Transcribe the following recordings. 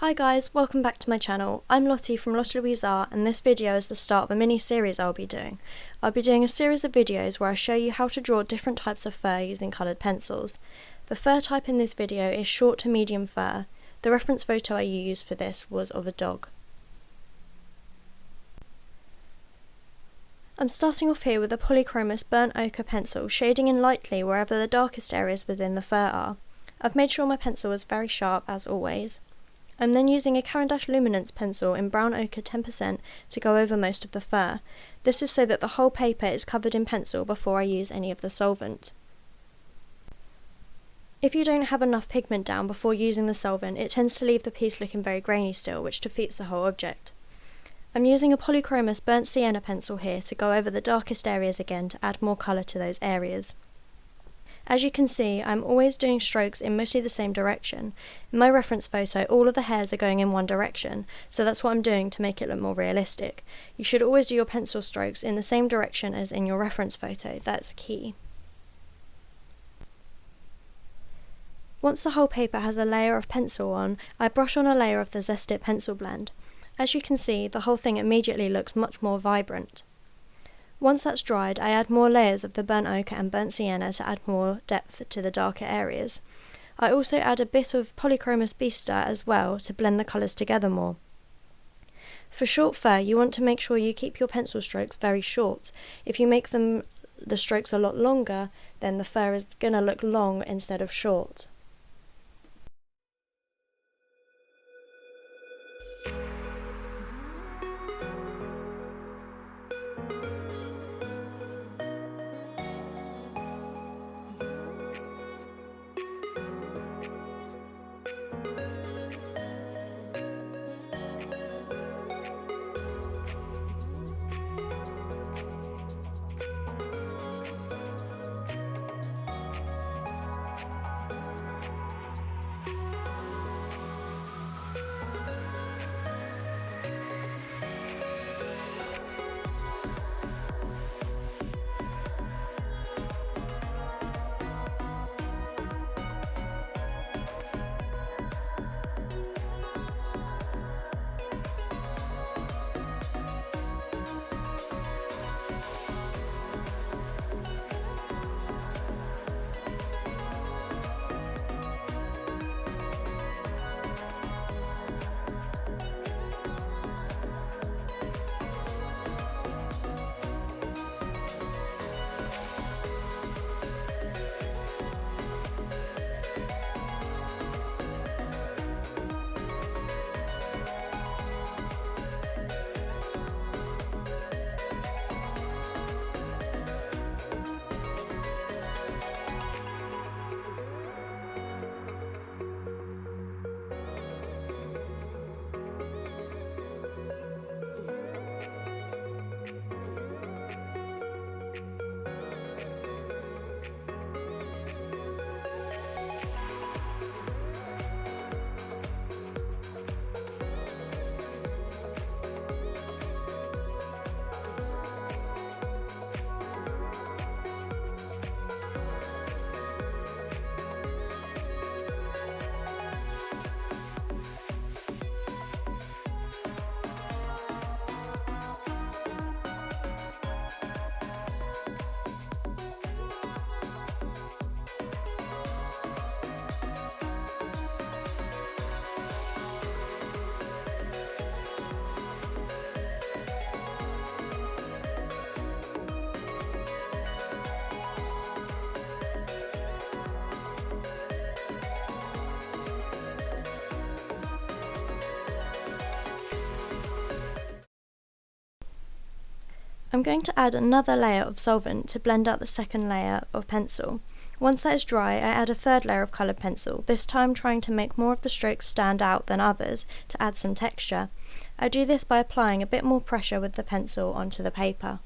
Hi guys, welcome back to my channel. I'm Lottie from LiQWYD Art, and this video is the start of a mini series I'll be doing. I'll be doing a series of videos where I show you how to draw different types of fur using coloured pencils. The fur type in this video is short to medium fur. The reference photo I used for this was of a dog. I'm starting off here with a polychromous burnt ochre pencil, shading in lightly wherever the darkest areas within the fur are. I've made sure my pencil is very sharp as always. I'm then using a Caran d'Ache Luminance pencil in brown ochre 10% to go over most of the fur. This is so that the whole paper is covered in pencil before I use any of the solvent. If you don't have enough pigment down before using the solvent, it tends to leave the piece looking very grainy still, which defeats the whole object. I'm using a polychromous burnt sienna pencil here to go over the darkest areas again to add more colour to those areas. As you can see, I'm always doing strokes in mostly the same direction. In my reference photo, all of the hairs are going in one direction, so that's what I'm doing to make it look more realistic. You should always do your pencil strokes in the same direction as in your reference photo, that's the key. Once the whole paper has a layer of pencil on, I brush on a layer of the Zest-It pencil blend. As you can see, the whole thing immediately looks much more vibrant. Once that's dried, I add more layers of the burnt ochre and burnt sienna to add more depth to the darker areas. I also add a bit of polychromous Bister as well to blend the colours together more. For short fur, you want to make sure you keep your pencil strokes very short. If you make the strokes a lot longer, then the fur is going to look long instead of short. I'm going to add another layer of solvent to blend out the second layer of pencil. Once that is dry, I add a third layer of coloured pencil, this time trying to make more of the strokes stand out than others to add some texture. I do this by applying a bit more pressure with the pencil onto the paper.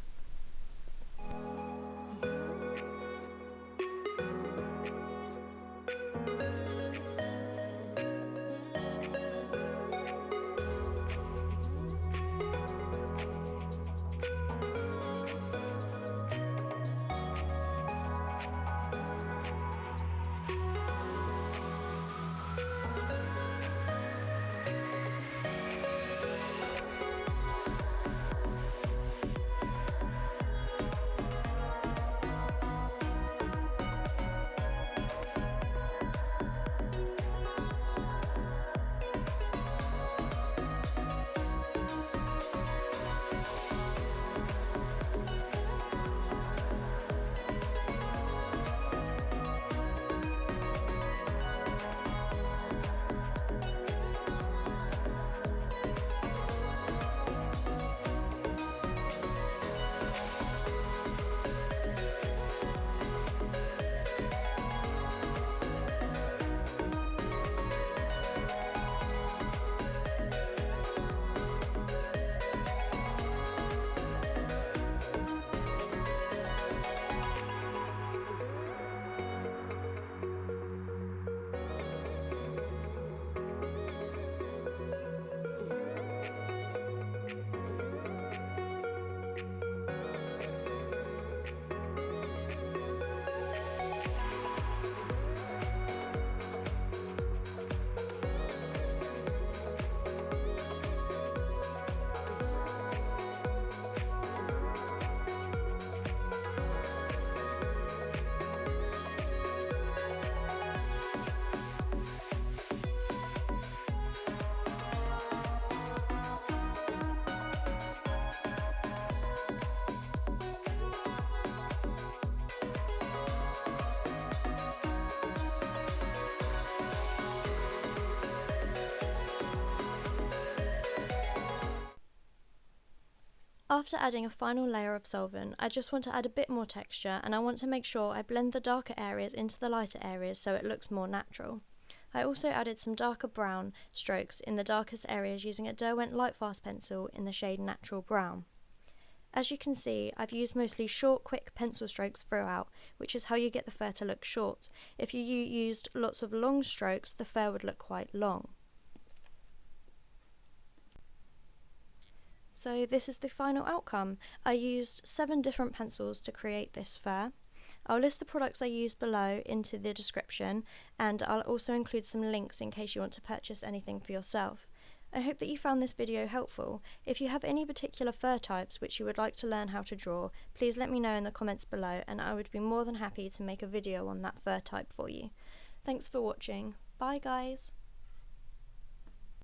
After adding a final layer of solvent, I just want to add a bit more texture, and I want to make sure I blend the darker areas into the lighter areas so it looks more natural. I also added some darker brown strokes in the darkest areas using a Derwent Lightfast pencil in the shade Natural Brown. As you can see, I've used mostly short, quick pencil strokes throughout, which is how you get the fur to look short. If you used lots of long strokes, the fur would look quite long. So this is the final outcome. I used 7 different pencils to create this fur. I'll list the products I used below into the description, and I'll also include some links in case you want to purchase anything for yourself. I hope that you found this video helpful. If you have any particular fur types which you would like to learn how to draw, please let me know in the comments below, and I would be more than happy to make a video on that fur type for you. Thanks for watching. Bye guys!